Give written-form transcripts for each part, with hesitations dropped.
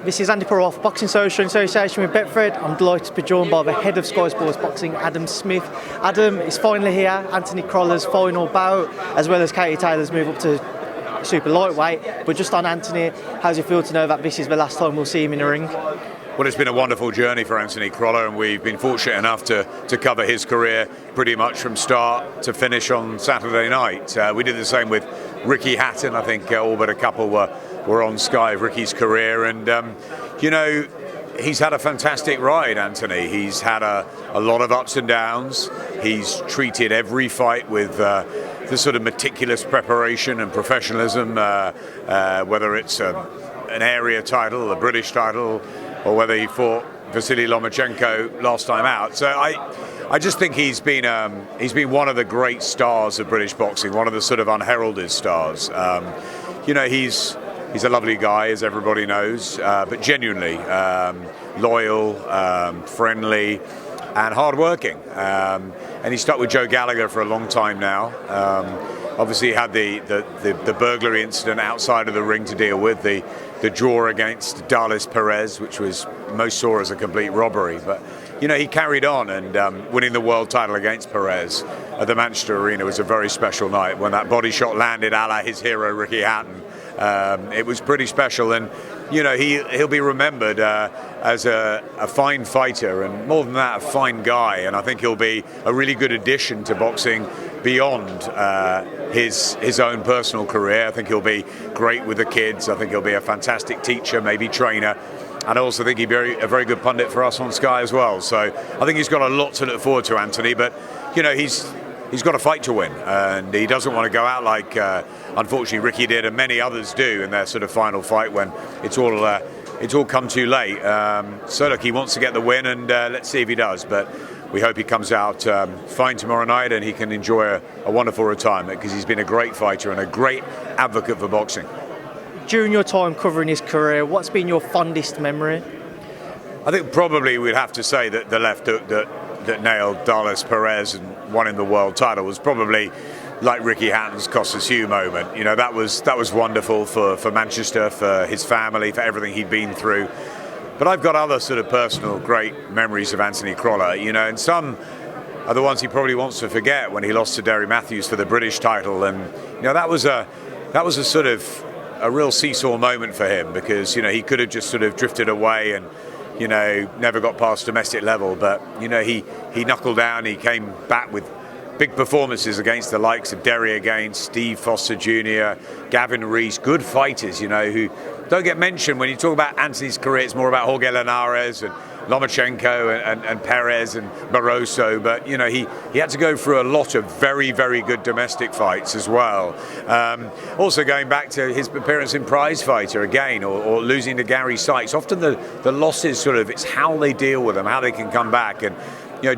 This is Andy Porroff, Boxing Social in association with Betfred. I'm delighted to be joined by the head of Sky Sports Boxing, Adam Smith. Adam, it's finally here. Anthony Crolla's final bout, as well as Katie Taylor's move up to super lightweight. But just on Anthony, how does it feel to know that this is the last time we'll see him in the ring? Well, it's been a wonderful journey for Anthony Crolla, and we've been fortunate enough to cover his career pretty much from start to finish on Saturday night. We did the same with Ricky Hatton. I think all but a couple were on Sky of Ricky's career, and he's had a fantastic ride, Anthony. He's had a lot of ups and downs. He's treated every fight with the sort of meticulous preparation and professionalism, whether it's an area title, a British title, or whether he fought Vasily Lomachenko last time out. So I just think he's been one of the great stars of British boxing, one of the sort of unheralded stars. He's a lovely guy, as everybody knows, but genuinely loyal, friendly, and hardworking. And he stuck with Joe Gallagher for a long time now. Obviously, he had the burglary incident outside of the ring to deal with, the draw against Dallas Perez, which was most saw as a complete robbery. But he carried on, and winning the world title against Perez at the Manchester Arena was a very special night when that body shot landed, a la his hero Ricky Hatton. It was pretty special, and he'll be remembered as a fine fighter, and more than that, a fine guy. And I think he'll be a really good addition to boxing beyond his own personal career. I think he'll be great with the kids. I think he'll be a fantastic teacher, maybe trainer. And I also think he'd be a very good pundit for us on Sky as well. So I think he's got a lot to look forward to, Anthony. But he's got a fight to win, and he doesn't want to go out like unfortunately Ricky did and many others do in their sort of final fight when it's all come too late. So look, he wants to get the win, and let's see if he does. But we hope he comes out fine tomorrow night and he can enjoy a wonderful retirement, because he's been a great fighter and a great advocate for boxing. During your time covering his career, what's been your fondest memory? I think probably we'd have to say that the left hook that nailed Dallas Perez and won him the world title was probably like Ricky Hatton's Costas Hugh moment. That was wonderful for Manchester, for his family, for everything he'd been through. But I've got other sort of personal great memories of Anthony Crolla, and some are the ones he probably wants to forget, when he lost to Derry Matthews for the British title. And that was a sort of a real seesaw moment for him, because he could have just sort of drifted away and never got past domestic level, but he knuckled down. He came back with big performances against the likes of Derry again, Steve Foster Jr., Gavin Rees, good fighters, who don't get mentioned when you talk about Anthony's career. It's more about Jorge Linares and Lomachenko and Perez and Barroso, but he had to go through a lot of very, very good domestic fights as well. Also going back to his appearance in Prize Fighter again, or losing to Gary Sykes. Often the losses sort of, it's how they deal with them, how they can come back. And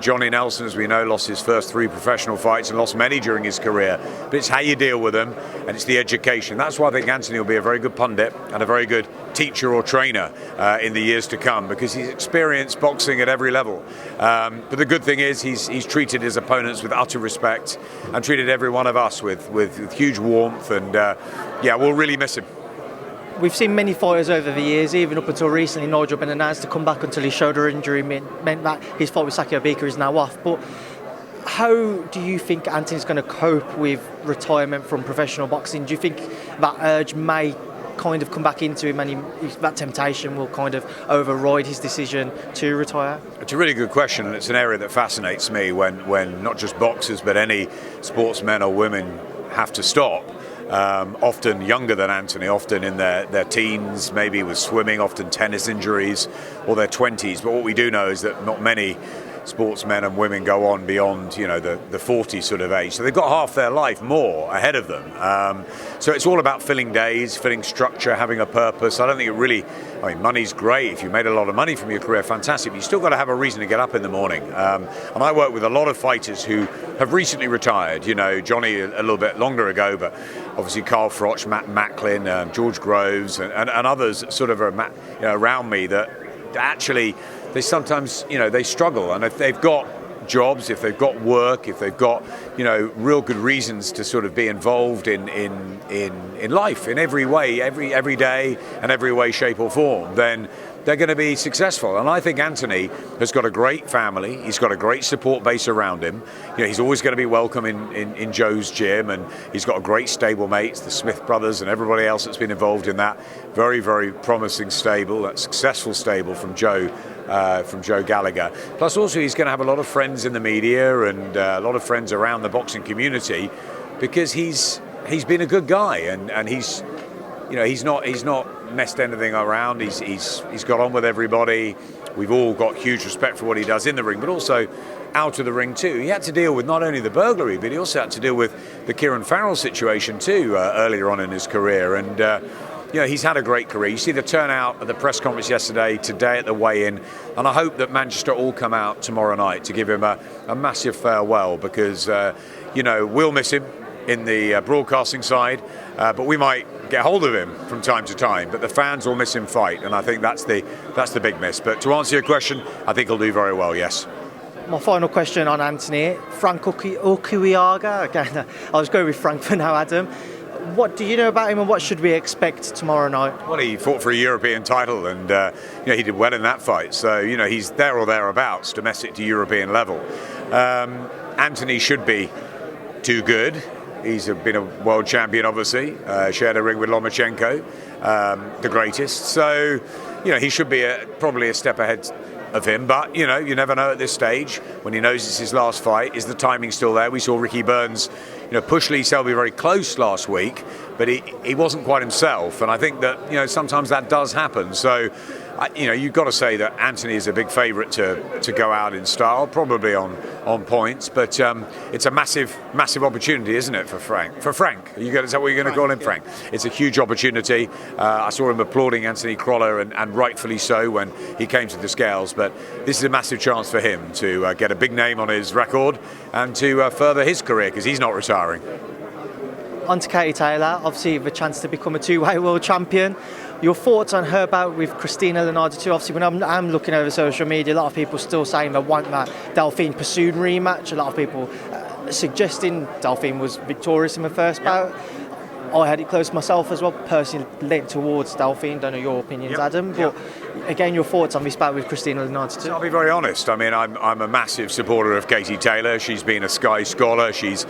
Johnny Nelson, as we know, lost his first 3 professional fights and lost many during his career. But it's how you deal with them, and it's the education. That's why I think Anthony will be a very good pundit and a very good teacher or trainer in the years to come, because he's experienced boxing at every level. But the good thing is he's treated his opponents with utter respect, and treated every one of us with huge warmth. And we'll really miss him. We've seen many fighters over the years, even up until recently. Nigel Benn announced to come back until his shoulder injury meant that his fight with Sakio Bika is now off. But how do you think Anthony's going to cope with retirement from professional boxing? Do you think that urge may kind of come back into him, and that temptation will kind of override his decision to retire? It's a really good question, and it's an area that fascinates me when not just boxers but any sportsmen or women have to stop. Often younger than Anthony, often in their teens, maybe with swimming, often tennis injuries, or their 20s. But what we do know is that not many sportsmen and women go on beyond the 40 sort of age, so they've got half their life more ahead of them. So it's all about filling days, filling structure, having a purpose. I don't think it really, money's great. If you made a lot of money from your career, fantastic, but you still got to have a reason to get up in the morning. And I work with a lot of fighters who have recently retired. Johnny a little bit longer ago, but obviously Carl Froch, Matt Macklin, George Groves, and others sort of are around me that actually they sometimes they struggle, and if they've got got jobs, if they've got work, if they've got, you know, real good reasons to sort of be involved in life in every way, every day, and every way, shape or form, then they're going to be successful. And I think Anthony has got a great family. He's got a great support base around him. You know, he's always going to be welcome in Joe's gym, and he's got a great stable mates, the Smith brothers and everybody else that's been involved in that. Very, very promising stable, that successful stable from Joe Gallagher. Plus also he's going to have a lot of friends in the media and a lot of friends around the boxing community, because he's been a good guy, and he's, you know, he's not messed anything around. He's got on with everybody. We've all got huge respect for what he does in the ring, but also out of the ring too. He had to deal with not only the burglary, but he also had to deal with the Kieran Farrell situation too earlier on in his career. And you know, he's had a great career. You see the turnout at the press conference yesterday, today at the weigh-in, and I hope that Manchester all come out tomorrow night to give him a massive farewell, because you know, we'll miss him in the broadcasting side, but we might get hold of him from time to time, but the fans will miss him fight, and I think that's the big miss. But to answer your question, I think he'll do very well, yes. My final question on Anthony, Frank Okuyaga. Again, I was going with Frank for now, Adam. What do you know about him, and what should we expect tomorrow night? Well, he fought for a European title, and you know, he did well in that fight, so you know, he's there or thereabouts, domestic to European level. Anthony should be too good. He's been a world champion, obviously, shared a ring with Lomachenko, the greatest. So, you know, he should be probably a step ahead of him. But, you know, you never know at this stage when he knows it's his last fight. Is the timing still there? We saw Ricky Burns, you know, push Lee Selby very close last week, but he wasn't quite himself. And I think that, you know, sometimes that does happen. So, you know, you've got to say that Anthony is a big favourite to go out in style, probably on points, but it's a massive opportunity, isn't it, for Frank? Is that what you're going to call him, Frank? It's a huge opportunity. I saw him applauding Anthony Crolla, and rightfully so, when he came to the scales, but this is a massive chance for him to get a big name on his record and to further his career, because he's not retiring. On to Katie Taylor, obviously with a chance to become a two-way world champion. Your thoughts on her bout with Christina Leonardo too? Obviously, when I'm looking over social media, a lot of people still saying they want that Delphine Pursued rematch. A lot of people suggesting Delphine was victorious in the first bout. I had it close myself as well, personally linked towards Delphine. Don't know your opinions, Adam, but again, your thoughts on this bout with Christina Leonardo too? I'll be very honest. I mean, I'm a massive supporter of Katie Taylor. She's been a Sky Scholar. She's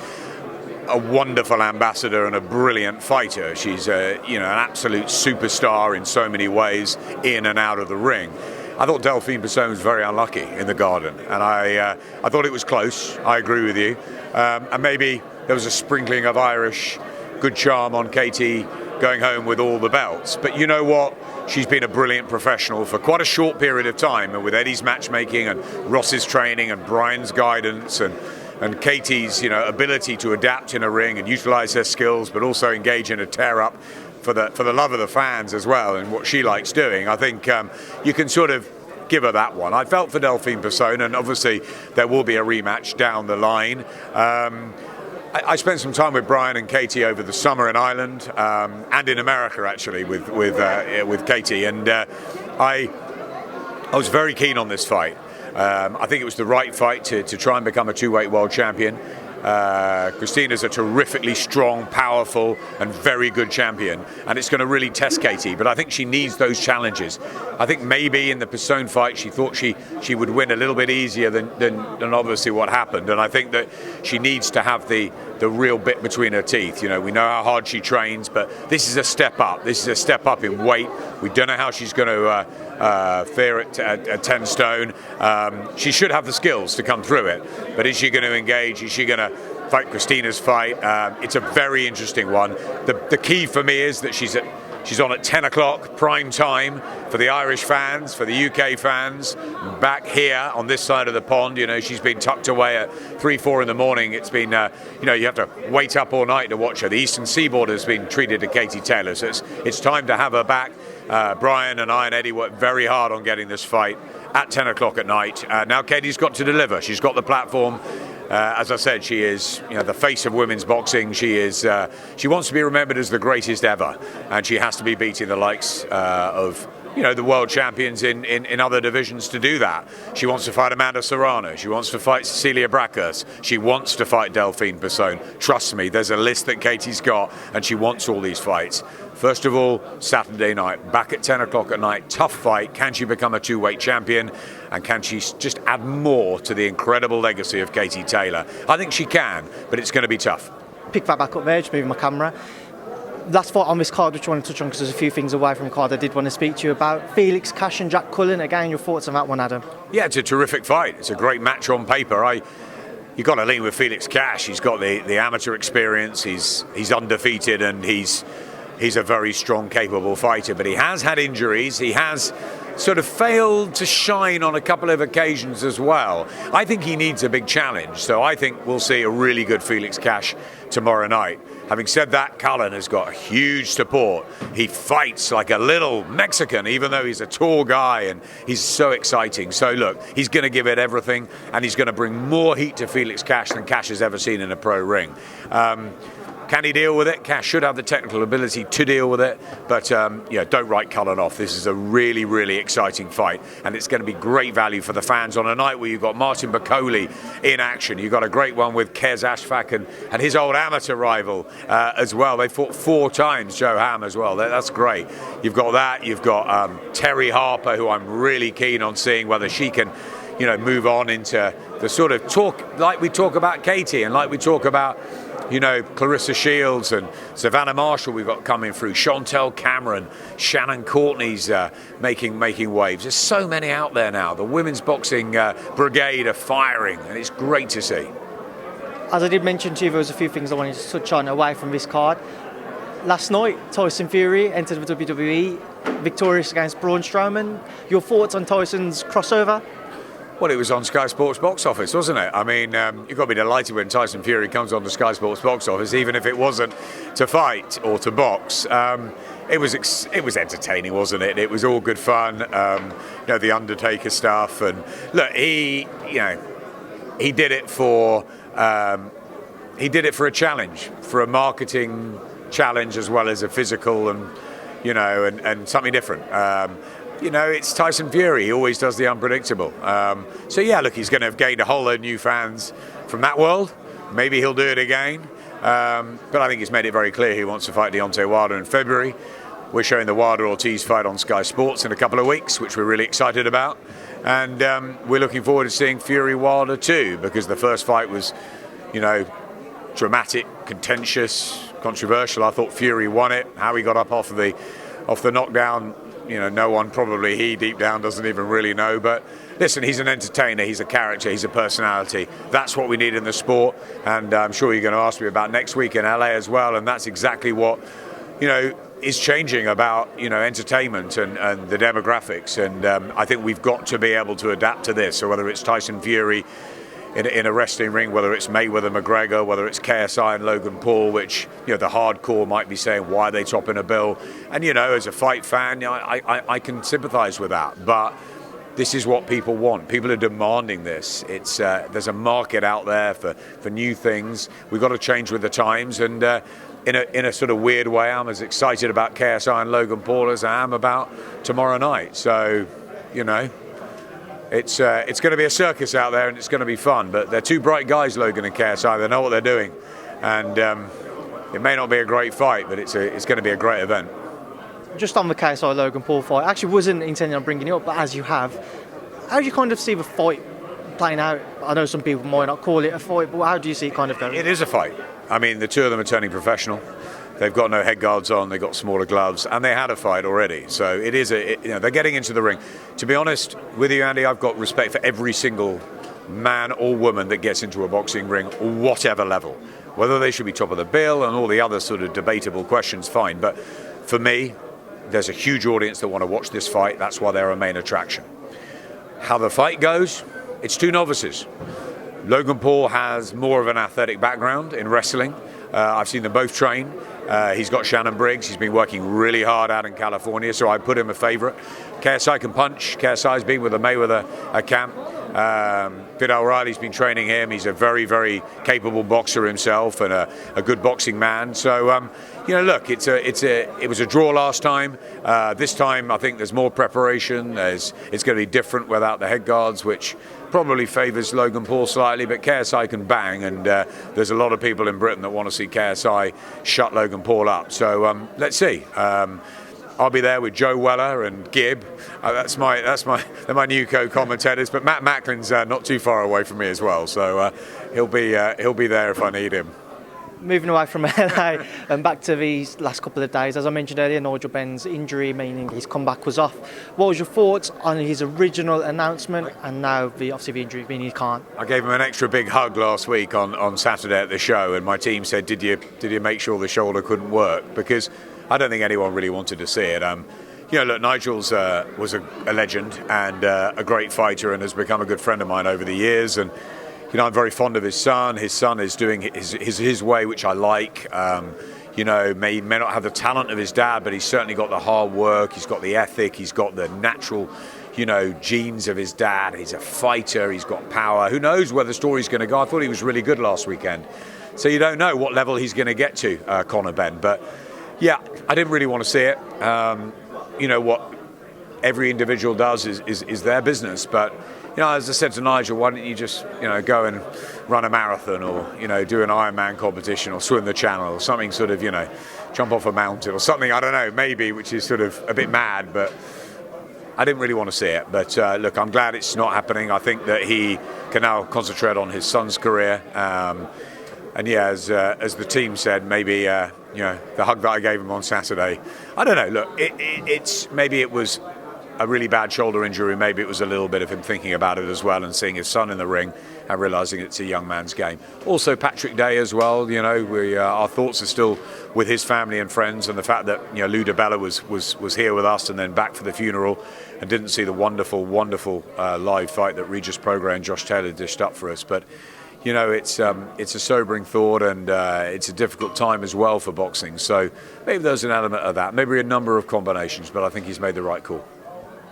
a wonderful ambassador and a brilliant fighter. She's you know, an absolute superstar in so many ways, in and out of the ring. I thought Delphine Pursued was very unlucky in the Garden, and I thought it was close. I agree with you, and maybe there was a sprinkling of Irish good charm on Katie going home with all the belts. But you know what? She's been a brilliant professional for quite a short period of time, and with Eddie's matchmaking and Ross's training and Brian's guidance and Katie's, you know, ability to adapt in a ring and utilise her skills, but also engage in a tear-up for the love of the fans as well, and what she likes doing. I think you can sort of give her that one. I felt for Delphine Pursued, and obviously there will be a rematch down the line. I spent some time with Brian and Katie over the summer in Ireland and in America, actually, with Katie, and I was very keen on this fight. I think it was the right fight to try and become a two-weight world champion. Christina's a terrifically strong, powerful and very good champion, and it's going to really test Katie, but I think she needs those challenges. I think maybe in the Pursued fight she thought she would win a little bit easier than obviously what happened, and I think that she needs to have the real bit between her teeth. You know, we know how hard she trains, but this is a step up. This is a step up in weight. We don't know how she's going to fare at 10 stone. She should have the skills to come through it, but is she going to engage? Is she going to fight Christina's fight? It's a very interesting one. The key for me is that she's on at 10 o'clock prime time for the Irish fans, for the UK fans. Back here on this side of the pond, you know, she's been tucked away at 3-4 in the morning. It's been you know, you have to wait up all night to watch her. The Eastern Seaboard has been treated to Katie Taylor, so it's time to have her back. Brian and I and Eddie worked very hard on getting this fight at 10 o'clock at night. Now Katie's got to deliver. She's got the platform. As I said, she is, you know, the face of women's boxing. She is. She wants to be remembered as the greatest ever, and she has to be beating the likes of the world champions in other divisions to do that. She wants to fight Amanda Serrano. She wants to fight Cecilia Braekhus. She wants to fight Delphine Persoon. Trust me, there's a list that Katie's got, and she wants all these fights. First of all, Saturday night, back at 10 o'clock at night, tough fight. Can she become a two-weight champion? And can she just add more to the incredible legacy of Katie Taylor? I think she can, but it's going to be tough. Pick that back up there, just moving my camera. Last fight on this card, which I want to touch on because there's a few things away from the card I did want to speak to you about. Felix Cash and Jack Cullen. Again, your thoughts on that one, Adam? Yeah, it's a terrific fight. It's a great match on paper. You've got to lean with Felix Cash. He's got the amateur experience. He's undefeated, and he's a very strong, capable fighter. But he has had injuries. He has sort of failed to shine on a couple of occasions as well. I think he needs a big challenge. So I think we'll see a really good Felix Cash tomorrow night. Having said that, Cullen has got huge support. He fights like a little Mexican, even though he's a tall guy, and he's so exciting. So look, he's going to give it everything, and he's going to bring more heat to Felix Cash than Cash has ever seen in a pro ring. Can he deal with it? Cash should have the technical ability to deal with it, but don't write Cullen off. This is a really, really exciting fight, and it's going to be great value for the fans on a night where you've got Martin Bakole in action. You've got a great one with Kez Ashfaq and his old amateur rival as well. They fought 4 times, Joe Ham as well. That's great. You've got that. You've got Terry Harper, who I'm really keen on seeing whether she can move on into the sort of talk like we talk about Katie and like we talk about Clarissa Shields and Savannah Marshall we've got coming through, Chantel Cameron, Shannon Courtney's making waves. There's so many out there now. The women's boxing brigade are firing, and it's great to see. As I did mention to you, there was a few things I wanted to touch on away from this card. Last night, Tyson Fury entered the WWE, victorious against Braun Strowman. Your thoughts on Tyson's crossover? Well, it was on Sky Sports box office, wasn't it? I mean, you've got to be delighted when Tyson Fury comes on the Sky Sports box office, even if it wasn't to fight or to box. It was entertaining, wasn't it? It was all good fun. The Undertaker stuff, and look, he did it for a challenge, for a marketing challenge as well as a physical and something different. It's Tyson Fury. He always does the unpredictable. He's going to have gained a whole load of new fans from that world. Maybe he'll do it again. But I think he's made it very clear he wants to fight Deontay Wilder in February. We're showing the Wilder-Ortiz fight on Sky Sports in a couple of weeks, which we're really excited about. And we're looking forward to seeing Fury-Wilder too, because the first fight was, dramatic, contentious, controversial. I thought Fury won it. How he got up off the knockdown, no one, probably he deep down doesn't even really know. But listen, he's an entertainer, he's a character, he's a personality. That's what we need in the sport. And I'm sure you're going to ask me about next week in LA as well. And that's exactly what, is changing about, entertainment and the demographics. And I think we've got to be able to adapt to this. So whether it's Tyson Fury in a wrestling ring, whether it's Mayweather McGregor, whether it's KSI and Logan Paul, which the hardcore might be saying, why are they topping a bill? And as a fight fan, I can sympathise with that. But this is what people want. People are demanding this. It's there's a market out there for new things. We've got to change with the times. And in a sort of weird way, I'm as excited about KSI and Logan Paul as I am about tomorrow night. So, It's going to be a circus out there, and it's going to be fun. But they're two bright guys, Logan and KSI. They know what they're doing, and it may not be a great fight, but it's going to be a great event. Just on the KSI Logan Paul fight, I actually wasn't intending on bringing it up, but as you have, how do you kind of see the fight playing out? I know some people might not call it a fight, but how do you see it kind of going? It is a fight. I mean, the two of them are turning professional. They've got no head guards on, they've got smaller gloves, and they had a fight already. So it is they're getting into the ring. To be honest with you, Andy, I've got respect for every single man or woman that gets into a boxing ring, whatever level. Whether they should be top of the bill and all the other sort of debatable questions, fine. But for me, there's a huge audience that want to watch this fight. That's why they're a main attraction. How the fight goes, it's two novices. Logan Paul has more of an athletic background in wrestling. I've seen them both train. He's got Shannon Briggs. He's been working really hard out in California, so I put him a favourite. KSI can punch. KSI's been with the Mayweather camp. Vidal Riley's been training him. He's a very, very capable boxer himself and a good boxing man. So, look, it was a draw last time. This time, I think there's more preparation. It's going to be different without the head guards, which probably favours Logan Paul slightly, but KSI can bang, and there's a lot of people in Britain that want to see KSI shut Logan Paul up. So let's see. I'll be there with Joe Weller and Gibb. They're my new co-commentators. But Matt Macklin's not too far away from me as well, so he'll be there if I need him. Moving away from LA and back to these last couple of days, as I mentioned earlier, Nigel Benn's injury, meaning his comeback was off. What was your thoughts on his original announcement and now the injury, meaning he can't? I gave him an extra big hug last week on Saturday at the show, and my team said, "Did you make sure the shoulder couldn't work?" Because I don't think anyone really wanted to see it. Look, Nigel's was a legend and a great fighter, and has become a good friend of mine over the years. And I'm very fond of his son. His son is doing his way, which I like. May not have the talent of his dad, but he's certainly got the hard work. He's got the ethic. He's got the natural, genes of his dad. He's a fighter. He's got power. Who knows where the story's going to go? I thought he was really good last weekend. So you don't know what level he's going to get to, Conor Benn. But yeah, I didn't really want to see it. What every individual does is their business. But as I said to Nigel, why don't you just go and run a marathon, or do an Ironman competition, or swim the Channel, or something sort of jump off a mountain or something, I don't know, maybe, which is sort of a bit mad. But I didn't really want to see it. But look, I'm glad it's not happening. I think that he can now concentrate on his son's career. And yeah, as the team said, maybe the hug that I gave him on Saturday, I don't know. Look, maybe it was a really bad shoulder injury. Maybe it was a little bit of him thinking about it as well, and seeing his son in the ring and realising it's a young man's game. Also, Patrick Day as well. Our thoughts are still with his family and friends, and the fact that Lou DiBella was here with us and then back for the funeral, and didn't see the wonderful live fight that Regis Prograis and Josh Taylor dished up for us. But it's a sobering thought, and it's a difficult time as well for boxing. So maybe there's an element of that, maybe a number of combinations, but I think he's made the right call.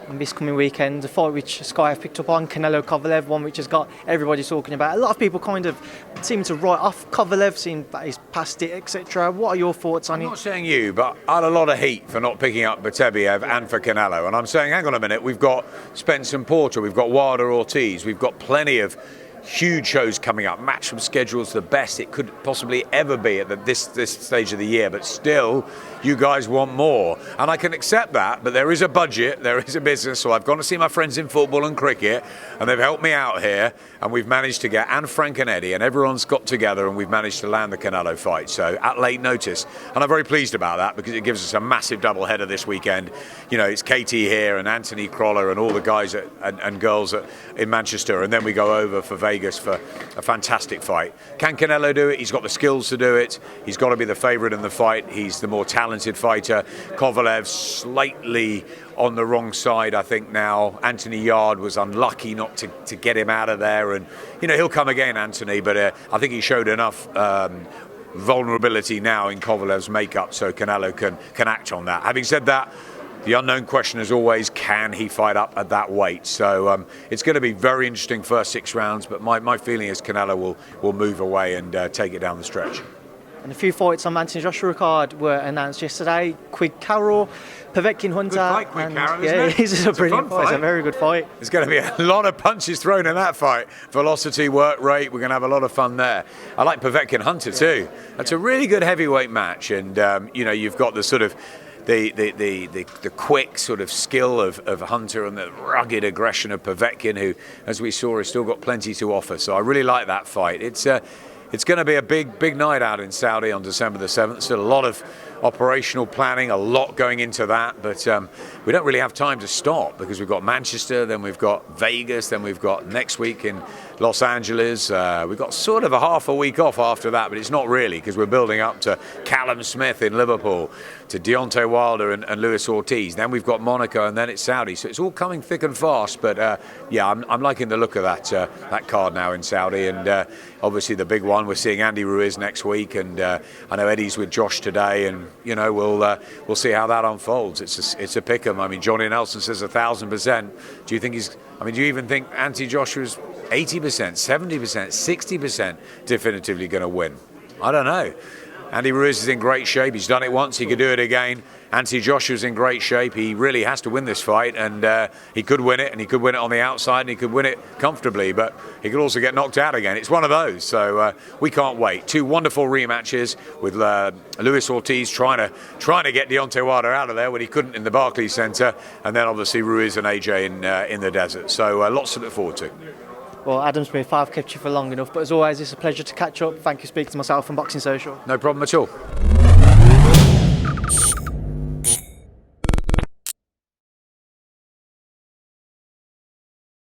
And this coming weekend, the fight which Sky have picked up on, Canelo-Kovalev, one which has got everybody talking about. A lot of people kind of seem to write off Kovalev, seeing that he's past it, etc. What are your thoughts on it? I'm not saying you, but I had a lot of heat for not picking up Batebiev and for Canelo. And I'm saying, hang on a minute, we've got Spence and Porter, we've got Wilder Ortiz, we've got plenty of huge shows coming up. Matchroom schedule's the best it could possibly ever be at this stage of the year, but still, you guys want more. And I can accept that, but there is a budget, there is a business, so I've gone to see my friends in football and cricket, and they've helped me out here, and we've managed to get, and Frank and Eddie, and everyone's got together, and we've managed to land the Canelo fight, so at late notice. And I'm very pleased about that, because it gives us a massive doubleheader this weekend. It's Katie here, and Anthony Crolla, and all the guys and girls in Manchester, and then we go over for Vegas for a fantastic fight. Can Canelo do it? He's got the skills to do it. He's got to be the favourite in the fight. He's the more talented fighter. Kovalev slightly on the wrong side, I think now. Anthony Yard was unlucky not to get him out of there, and he'll come again, Anthony, but I think he showed enough vulnerability now in Kovalev's makeup, so Canelo can act on that. Having said that, the unknown question is always, can he fight up at that weight? So it's going to be very interesting first 6 rounds, but my feeling is Canelo will move away and take it down the stretch. And a few fights on Anthony Joshua card were announced yesterday. Quigg Carroll, Povetkin Hunter. Good fight, Quigg Carroll, isn't it? This is a brilliant fight. It's a very good fight. There's going to be a lot of punches thrown in that fight. Velocity, work rate, we're going to have a lot of fun there. I like Povetkin Hunter too. That's a really good heavyweight match, and you've got the sort of the quick sort of skill of Hunter and the rugged aggression of Povetkin, who, as we saw, has still got plenty to offer. So I really like that fight. It's going to be a big night out in Saudi on December the 7th. Still a lot of operational planning, a lot going into that, but we don't really have time to stop, because we've got Manchester, then we've got Vegas, then we've got next week in Los Angeles. We've got sort of a half a week off after that, but it's not really, because we're building up to Callum Smith in Liverpool, to Deontay Wilder and Luis Ortiz. Then we've got Monaco, and then it's Saudi. So it's all coming thick and fast. But I'm liking the look of that card now in Saudi. And obviously the big one, we're seeing Andy Ruiz next week, and I know Eddie's with Josh today, and we'll see how that unfolds. It's a pick 'em. I mean, Johnny Nelson says 1,000%. Do you think do you even think Anthony Joshua's 80%, 70%, 60% definitively going to win? I don't know. Andy Ruiz is in great shape. He's done it once. He could do it again. Anthony Joshua's in great shape. He really has to win this fight, and he could win it, and he could win it on the outside, and he could win it comfortably, but he could also get knocked out again. It's one of those, so we can't wait. Two wonderful rematches with Luis Ortiz trying to get Deontay Wilder out of there when he couldn't in the Barclays Center, and then obviously Ruiz and AJ in the desert. So lots to look forward to. Well, Adam Smith, I've kept you for long enough, but as always, it's a pleasure to catch up. Thank you for speaking to myself from Boxing Social. No problem at all.